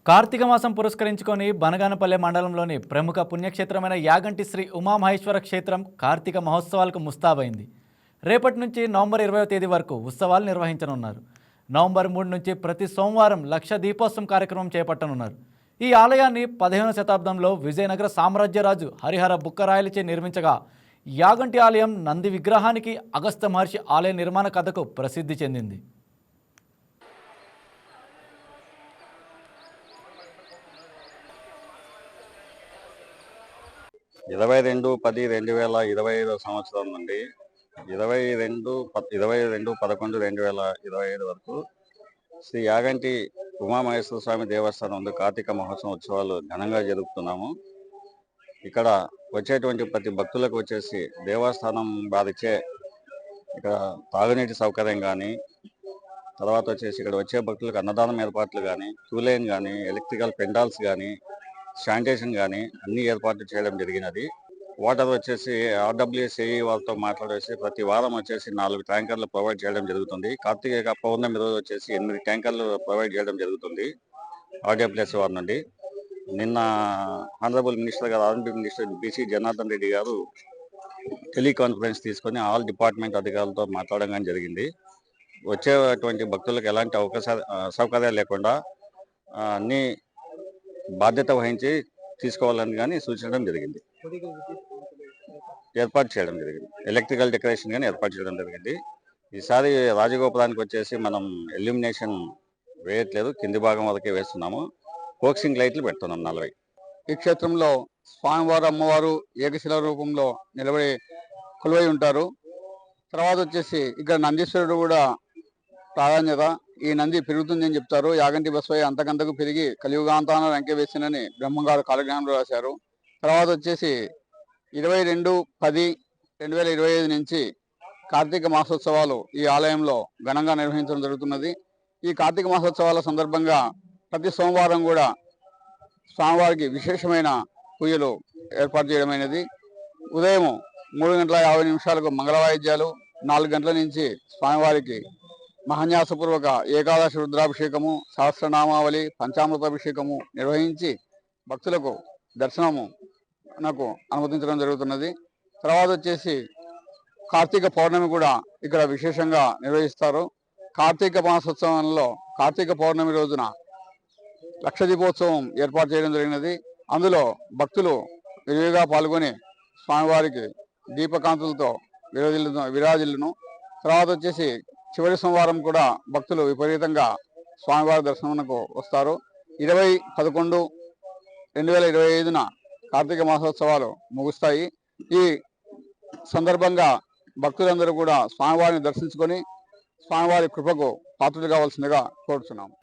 కార్తీక మాసం పురస్కరించుకొని బనగానపల్లె మండలంలోని ప్రముఖ పుణ్యక్షేత్రమైన యాగంటి శ్రీ ఉమామహేశ్వర క్షేత్రం కార్తీక మహోత్సవాలకు ముస్తాబైంది. రేపటి నుంచి నవంబర్ 20వ తేదీ వరకు ఉత్సవాలు నిర్వహించనున్నారు. నవంబర్ 3 నుంచి ప్రతి సోమవారం లక్ష దీపోత్సవం కార్యక్రమం చేపట్టనున్నారు. ఈ ఆలయాన్ని 15వ శతాబ్దంలో విజయనగర సామ్రాజ్యరాజు హరిహర బుక్కరాయలచే నిర్మించగా యాగంటి ఆలయం నంది విగ్రహానికి అగస్త్య మహర్షి ఆలయ నిర్మాణ కథకు ప్రసిద్ధి చెందింది. 22-10-2025 సంవత్సరం నుండి 22-11-2025 వరకు శ్రీ యాగంటి ఉమామహేశ్వర స్వామి దేవస్థానంలో కార్తీక మహోత్సవం ఉత్సవాలు ఘనంగా జరుపుతున్నాము. ఇక్కడ వచ్చేటువంటి ప్రతి భక్తులకు వచ్చేసి దేవస్థానం వారిచే ఇక్కడ తాగునీటి సౌకర్యం కానీ, తర్వాత వచ్చేసి ఇక్కడ వచ్చే భక్తులకు అన్నదానం ఏర్పాట్లు కానీ, క్యూ లైన్ కానీ, ఎలక్ట్రికల్ పెండాల్స్ కానీ, శానిటేషన్ కానీ అన్ని ఏర్పాట్లు చేయడం జరిగినది. వాటర్ వచ్చేసి ఆర్డబ్ల్యూఎస్ఏ వారితో మాట్లాడేసి ప్రతి వారం వచ్చేసి 4 ట్యాంకర్లు ప్రొవైడ్ చేయడం జరుగుతుంది. కార్తీక పౌర్ణమి రోజు వచ్చేసి 8 ట్యాంకర్లు ప్రొవైడ్ చేయడం జరుగుతుంది ఆర్డబ్ల్యూఎస్ వారి నుండి. నిన్న ఆనరబుల్ మినిస్టర్ గారు ఆర్ఎన్బి మినిస్టర్ బీసీ జనార్దన్ రెడ్డి గారు టెలికాన్ఫరెన్స్ తీసుకొని ఆల్ డిపార్ట్మెంట్ అధికారులతో మాట్లాడడం జరిగింది. వచ్చేటువంటి భక్తులకు ఎలాంటి సౌకర్యాలు లేకుండా అన్ని బాధ్యత వహించి తీసుకోవాలని కానీ సూచించడం జరిగింది. ఏర్పాటు చేయడం జరిగింది. ఎలక్ట్రికల్ డెకరేషన్ కానీ ఏర్పాటు చేయడం జరిగింది. ఈసారి రాజగోపురానికి వచ్చేసి మనం ఎల్యూమినేషన్ వేయట్లేదు, కింది భాగం వరకే వేస్తున్నాము. ఫోక్సింగ్ లైట్లు పెడుతున్నాం 40. ఈ క్షేత్రంలో స్వామివారు అమ్మవారు ఏకశిల రూపంలో నిలబడి కొలువై ఉంటారు. తర్వాత వచ్చేసి ఇక్కడ నందీశ్వరుడు కూడా ప్రాధాన్యత. ఈ నంది పెరుగుతుంది అని చెప్తారు. యాగంటి బసవయ్య అంతకంతకు పెరిగి కలియుగాంతాన రంకె వేసినని బ్రహ్మంగారు కాలజ్ఞానంలో రాశారు. తర్వాత వచ్చేసి 22-10-2025 నుంచి కార్తీక మాసోత్సవాలు ఈ ఆలయంలో ఘనంగా నిర్వహించడం జరుగుతున్నది. ఈ కార్తీక మాసోత్సవాల సందర్భంగా ప్రతి సోమవారం కూడా స్వామివారికి విశేషమైన పూజలు ఏర్పాటు చేయడమైనది. ఉదయం 3:50 మంగళ వాయిద్యాలు, 4 గంటల నుంచి స్వామివారికి మహాన్యాసపూర్వక ఏకాదశి రుద్రాభిషేకము, సహస్రనామావళి, పంచామృతాభిషేకము నిర్వహించి భక్తులకు దర్శనము నాకు అనుమతించడం జరుగుతున్నది. తర్వాత వచ్చేసి కార్తీక పౌర్ణమి కూడా ఇక్కడ విశేషంగా నిర్వహిస్తారు. కార్తీక మాసోత్సవంలో కార్తీక పౌర్ణమి రోజున లక్ష దీపోత్సవం ఏర్పాటు చేయడం జరిగినది. అందులో భక్తులు విరివిగా పాల్గొని స్వామివారికి దీపకాంతులతో విరాజిల్లును. తర్వాత వచ్చేసి చివరి సోమవారం కూడా భక్తులు విపరీతంగా స్వామివారి దర్శనమునకు వస్తారు. 20-11-2025 కార్తీక మాసోత్సవాలు ముగుస్తాయి. ఈ సందర్భంగా భక్తులందరూ కూడా స్వామివారిని దర్శించుకొని స్వామివారి కృపకు పాత్రలు కావాల్సిందిగా కోరుతున్నాము.